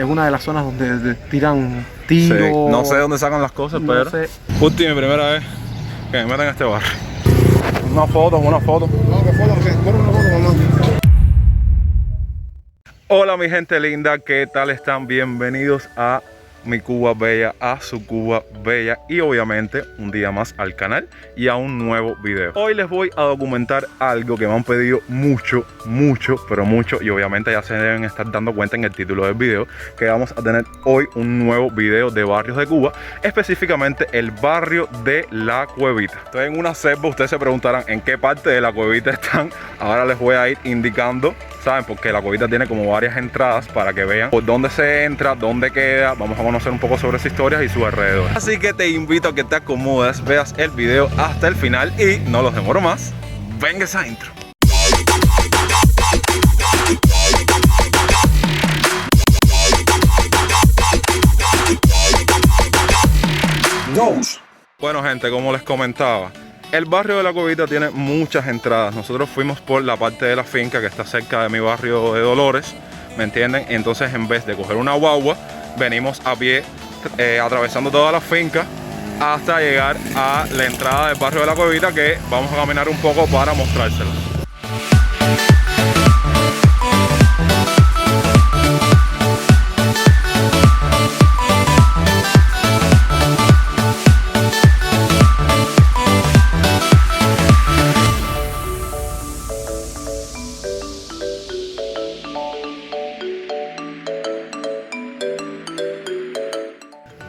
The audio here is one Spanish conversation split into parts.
es una de las zonas donde tiran tiros. Sí, no sé dónde sacan las cosas, no pero... sé. Justo mi primera vez que me meten a este barrio. Una foto. No, que foto, que por una foto, mamá. Hola mi gente linda, ¿qué tal están? Bienvenidos a mi Cuba Bella, a su Cuba Bella y obviamente un día más al canal y a un nuevo video. Hoy les voy a documentar algo que me han pedido mucho y obviamente ya se deben estar dando cuenta en el título del video que vamos a tener hoy un nuevo video de barrios de Cuba, específicamente el barrio de La Cuevita. Estoy en una selva, ustedes se preguntarán en qué parte de La Cuevita están. Ahora les voy a ir indicando, ¿saben? Porque La Cuevita tiene como varias entradas para que vean por dónde se entra, dónde queda. Vamos a conocer un poco sobre esa historia y su alrededor. Así que te invito a que te acomodes, veas el video hasta el final y no los demoro más. Venga esa intro. Bueno gente, como les comentaba, el barrio de La Cuevita tiene muchas entradas. Nosotros fuimos por la parte de la finca que está cerca de mi barrio de Dolores, ¿me entienden? Entonces en vez de coger una guagua, venimos a pie, atravesando toda la finca hasta llegar a la entrada del barrio de La Cuevita, que vamos a caminar un poco para mostrárselo.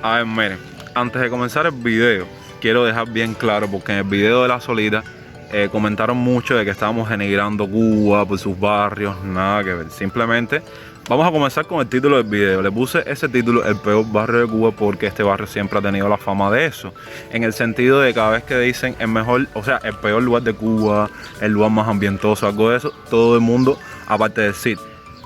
A ver, miren, antes de comenzar el video, quiero dejar bien claro, porque en el video de la Solita comentaron mucho de que estábamos denigrando Cuba por sus barrios, nada que ver. Simplemente vamos a comenzar con el título del video. Le puse ese título, el peor barrio de Cuba, porque este barrio siempre ha tenido la fama de eso. En el sentido de cada vez que dicen el mejor, o sea, el peor lugar de Cuba, el lugar más ambientoso, algo de eso, todo el mundo, aparte de decir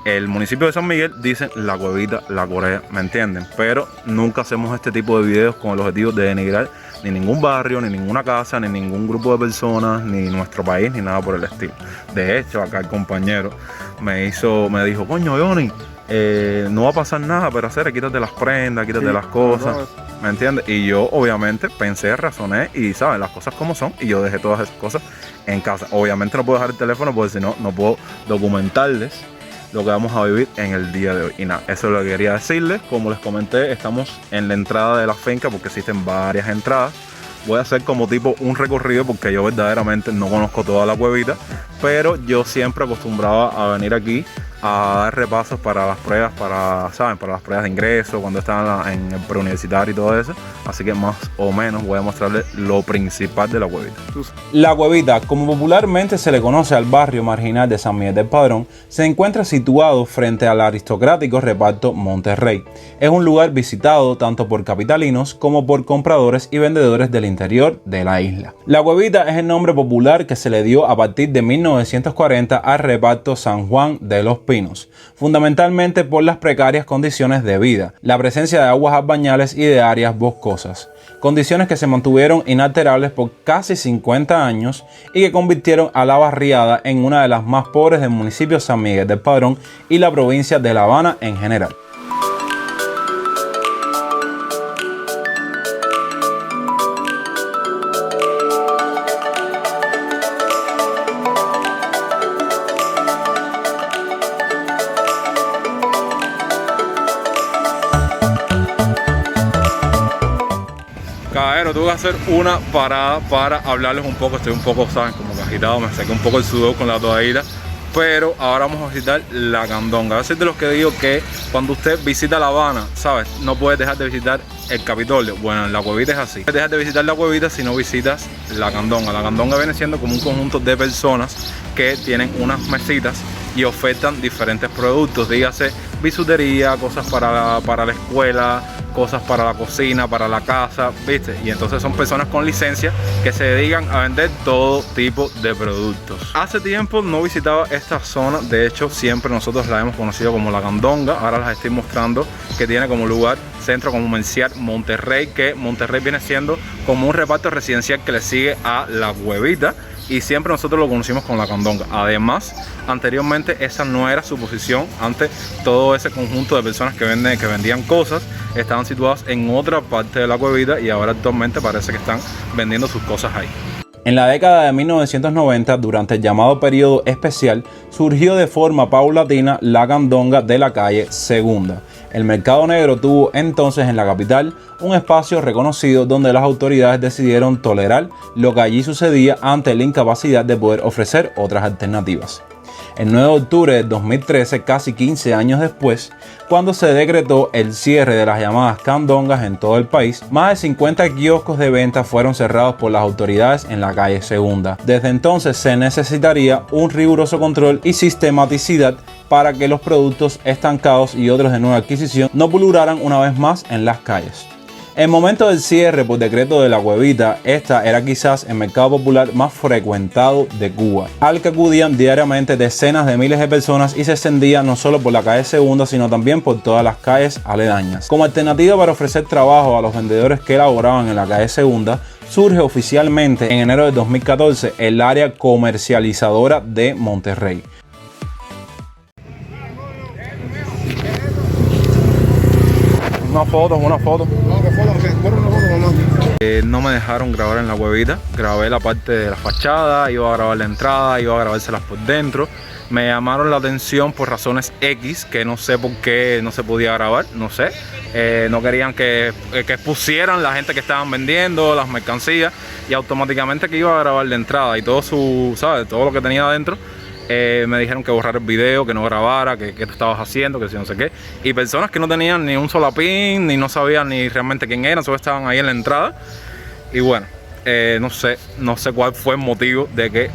el municipio de San Miguel, dicen La Cuevita, La Corea, ¿me entienden? Pero nunca hacemos este tipo de videos con el objetivo de denigrar ni ningún barrio, ni ninguna casa, ni ningún grupo de personas, ni nuestro país, ni nada por el estilo. De hecho, acá el compañero me dijo, coño, Johnny, no va a pasar nada, pero quítate las prendas, quítate las cosas, ¿me entiendes? Y yo obviamente pensé, razoné y saben las cosas como son, y yo dejé todas esas cosas en casa. Obviamente no puedo dejar el teléfono porque si no, no puedo documentarles lo que vamos a vivir en el día de hoy. Y nada, eso es lo que quería decirles. Como les comenté, estamos en la entrada de la finca porque existen varias entradas. Voy a hacer como tipo un recorrido porque yo verdaderamente no conozco toda La Cuevita, pero yo siempre acostumbraba a venir aquí a dar repasos para las pruebas, para las pruebas de ingreso, cuando estaban en el preuniversitario y todo eso. Así que más o menos voy a mostrarles lo principal de La Cuevita. La Cuevita, como popularmente se le conoce al barrio marginal de San Miguel del Padrón, se encuentra situado frente al aristocrático reparto Monterrey. Es un lugar visitado tanto por capitalinos como por compradores y vendedores del interior de la isla. La Cuevita es el nombre popular que se le dio a partir de 1940 al reparto San Juan de los Pinos, fundamentalmente por las precarias condiciones de vida, la presencia de aguas albañales y de áreas boscosas, condiciones que se mantuvieron inalterables por casi 50 años y que convirtieron a la barriada en una de las más pobres del municipio San Miguel del Padrón y la provincia de La Habana en general. Caballero, tuve que hacer una parada para hablarles un poco. Estoy un poco, saben, como que agitado, me saqué un poco el sudor con la toallita. Pero ahora vamos a visitar La Candonga. A veces de los que digo que cuando usted visita La Habana, ¿sabes? No puedes dejar de visitar el Capitolio. Bueno, en La Cuevita es así. No puedes dejar de visitar La Cuevita si no visitas La Candonga. La Candonga viene siendo como un conjunto de personas que tienen unas mesitas y ofertan diferentes productos. Dígase bisutería, cosas para la escuela, cosas para la cocina, para la casa, ¿viste? Y entonces son personas con licencia que se dedican a vender todo tipo de productos. Hace tiempo no visitaba esta zona, de hecho siempre nosotros la hemos conocido como La Candonga. Ahora las estoy mostrando que tiene como lugar centro comercial Monterrey, que Monterrey viene siendo como un reparto residencial que le sigue a La Cuevita. y siempre nosotros lo conocimos con la candonga. Además, anteriormente esa no era su posición. Antes todo ese conjunto de personas que vendían cosas estaban situadas en otra parte de la cuevita, y ahora actualmente parece que están vendiendo sus cosas ahí. En la década de 1990, durante el llamado periodo especial, surgió de forma paulatina la candonga de la calle Segunda. El mercado negro tuvo entonces en la capital un espacio reconocido donde las autoridades decidieron tolerar lo que allí sucedía ante la incapacidad de poder ofrecer otras alternativas. El 9 de octubre de 2013, casi 15 años después, cuando se decretó el cierre de las llamadas candongas en todo el país, más de 50 kioscos de venta fueron cerrados por las autoridades en la calle Segunda. Desde entonces se necesitaría un riguroso control y sistematicidad para que los productos estancados y otros de nueva adquisición no pulularan una vez más en las calles. En momento del cierre por decreto de la cuevita, esta era quizás el mercado popular más frecuentado de Cuba, al que acudían diariamente decenas de miles de personas y se extendía no solo por la calle Segunda, sino también por todas las calles aledañas. Como alternativa para ofrecer trabajo a los vendedores que laboraban en la calle Segunda, surge oficialmente en enero de 2014 el área comercializadora de Monterrey. Una foto. No, que foto, que corre una foto, mamá. No me dejaron grabar en la cuevita. Grabé la parte de la fachada, iba a grabar la entrada, iba a grabárselas por dentro. Me llamaron la atención por razones X, que no sé por qué no se podía grabar, no sé. No querían que expusieran la gente que estaban vendiendo, las mercancías, y automáticamente que iba a grabar la entrada y todo ¿sabes? Todo lo que tenía adentro. Me dijeron que borrara el video, que no grabara, que tú estabas haciendo, que si no sé qué. Y personas que no tenían ni un solo pin, ni no sabían ni realmente quién eran, solo estaban ahí en la entrada. Y bueno, no sé cuál fue el motivo de que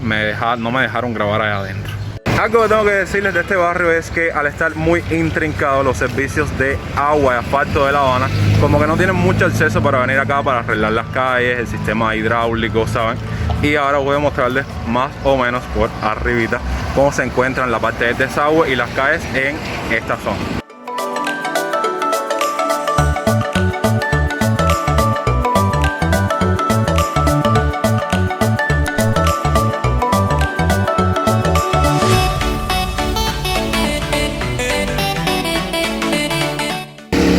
no me dejaron grabar allá adentro. Algo que tengo que decirles de este barrio es que al estar muy intrincado los servicios de agua y asfalto de La Habana, como que no tienen mucho acceso para venir acá para arreglar las calles, el sistema hidráulico, ¿saben? Y ahora voy a mostrarles más o menos por arribita cómo se encuentran la parte del desagüe y las calles en esta zona.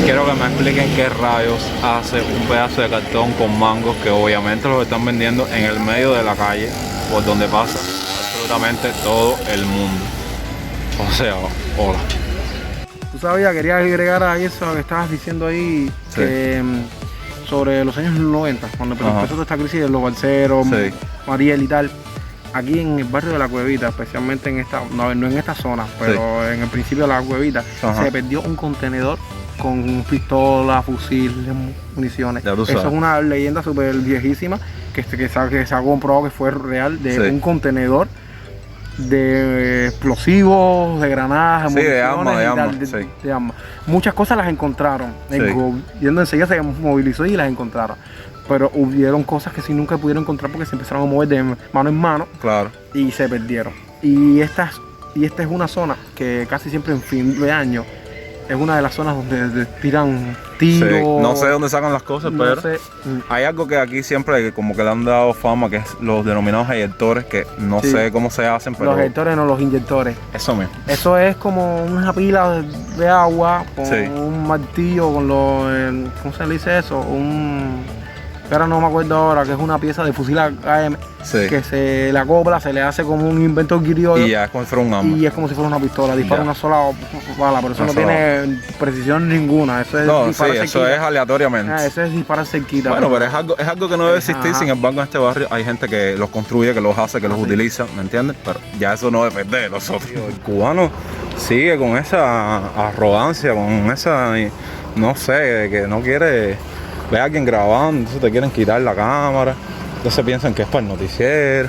Quiero que me expliquen qué rayos hace un pedazo de cartón con mangos que obviamente los están vendiendo en el medio de la calle por donde pasa absolutamente todo el mundo. O sea, hola. Tú sabías, quería agregar a eso que estabas diciendo ahí, Sí. que sobre los años 90, cuando empezó toda esta crisis de los balseros, Sí. Mariel y tal. Aquí en el barrio de la Cuevita, especialmente en esta, no en esta zona, pero en el principio de la Cuevita, Ajá. se perdió un contenedor con pistolas, fusiles, municiones. Ya tú Eso sabes. es una leyenda súper viejísima que se ha comprobado que fue real, de Sí. un contenedor de explosivos, de granadas, Sí, de municiones armas, de y tal, armas, sí. de armas. Muchas cosas las encontraron. El Sí. gobierno enseguida se movilizó y las encontraron. Pero hubieron cosas que sí nunca pudieron encontrar porque se empezaron a mover de mano en mano Claro. y se perdieron. Y esta es una zona que casi siempre en fin de año es una de las zonas donde tiran tiros. Sí. No sé dónde sacan las cosas, no pero sé. hay algo que aquí siempre como que le han dado fama, que es los denominados eyectores, que no Sí. sé cómo se hacen, pero Los eyectores, no los inyectores. eso mismo. Eso es como una pila de agua con Sí. un martillo, con ¿cómo se le dice eso? Ahora no me acuerdo ahora, que es una pieza de fusil AM Sí. que se le acopla, se le hace como un invento criollo Y ya es como si fuera un arma. y es como si fuera una pistola, dispara Ya. una sola bala, pero eso Una no sola tiene precisión ninguna, eso es No, sí, disparar eso cerquita. es aleatoriamente. Eso es disparar cerquita. Bueno, pero es algo que no debe existir. Ajá. Sin embargo, en este barrio hay gente que los construye, que los hace, que los Sí. utiliza, ¿me entiendes? Pero ya eso no depende de nosotros. El cubano sigue con esa arrogancia, con esa, no sé, que no quiere ver a alguien grabando, entonces te quieren quitar la cámara, entonces piensan que es para el noticiero.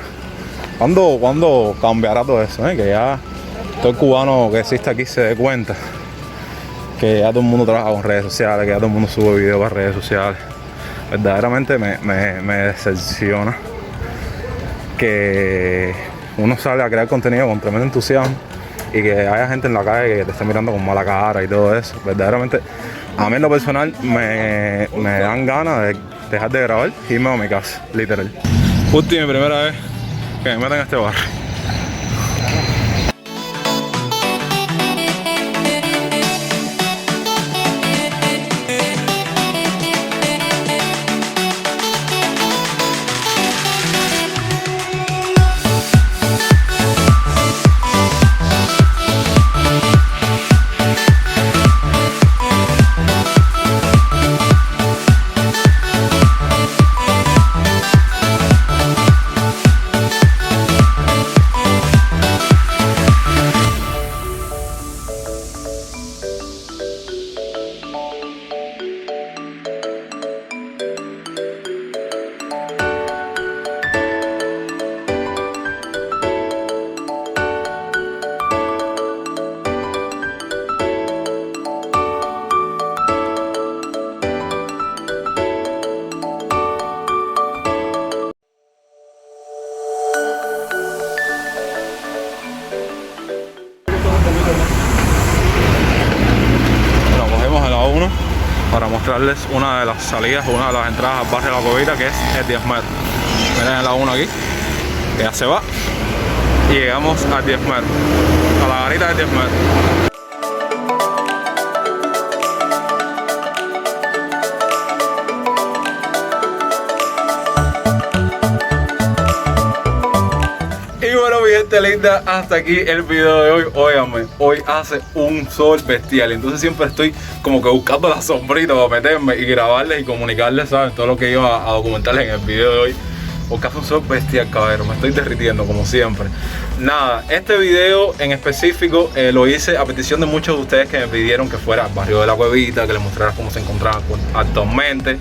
¿Cuándo cambiará todo eso? Que ya todo el cubano que existe aquí se dé cuenta que ya todo el mundo trabaja con redes sociales, que ya todo el mundo sube videos para redes sociales. Verdaderamente me decepciona que uno sale a crear contenido con tremendo entusiasmo y que haya gente en la calle que te esté mirando con mala cara y todo eso. Verdaderamente, a mí en lo personal me dan ganas de dejar de grabar y irme a mi casa, literal. Justo y mi primera vez que me metan a este barrio. Para mostrarles una de las salidas, una de las entradas al barrio de La Cuevita, que es el 10 metros. Miren el A1 aquí, que ya se va, y llegamos al 10 metros, a la garita de 10 metros. Y bueno, mi gente linda, hasta aquí el video de hoy. Óigame, hoy hace un sol bestial, entonces siempre estoy como que buscando la sombrita para meterme y grabarles y comunicarles, ¿saben? Todo lo que iba a documentarles en el video de hoy. Porque hace un sol bestial, caballero, me estoy derritiendo como siempre. Nada, este video en específico lo hice a petición de muchos de ustedes que me pidieron que fuera al barrio de La Cuevita, que les mostrara cómo se encontraban actualmente.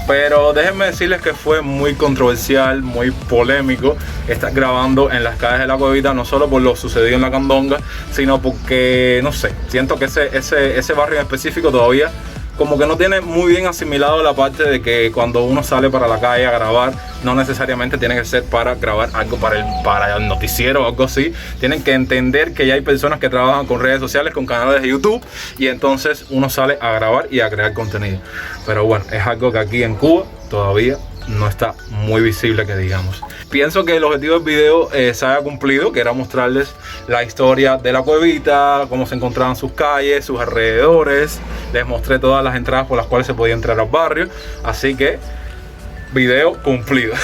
Pero déjenme decirles que fue muy controversial, muy polémico estar grabando en las calles de La Cuevita, no solo por lo sucedido en La Candonga, sino porque, no sé, siento que ese barrio en específico todavía como que no tiene muy bien asimilado la parte de que cuando uno sale para la calle a grabar, no necesariamente tiene que ser para grabar algo para el noticiero o algo así. Tienen que entender que ya hay personas que trabajan con redes sociales, con canales de YouTube, y entonces uno sale a grabar y a crear contenido. Pero bueno, es algo que aquí en Cuba todavía no está muy visible, que digamos. Pienso que el objetivo del video se haya cumplido, que era mostrarles la historia de La Cuevita, cómo se encontraban sus calles, sus alrededores. Les mostré todas las entradas por las cuales se podía entrar al barrio, así que video cumplido.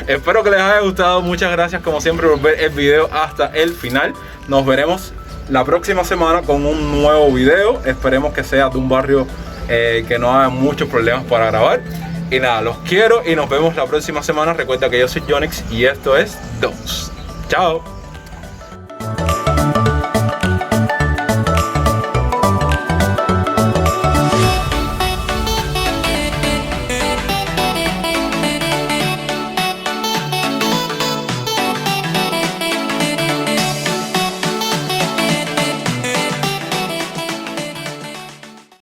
Espero que les haya gustado. Muchas gracias como siempre por ver el video hasta el final. Nos veremos la próxima semana con un nuevo video. Esperemos que sea de un barrio que no haya muchos problemas para grabar. Y nada, los quiero y nos vemos la próxima semana. Recuerda que yo soy Jonix y esto es Dogs. Chao.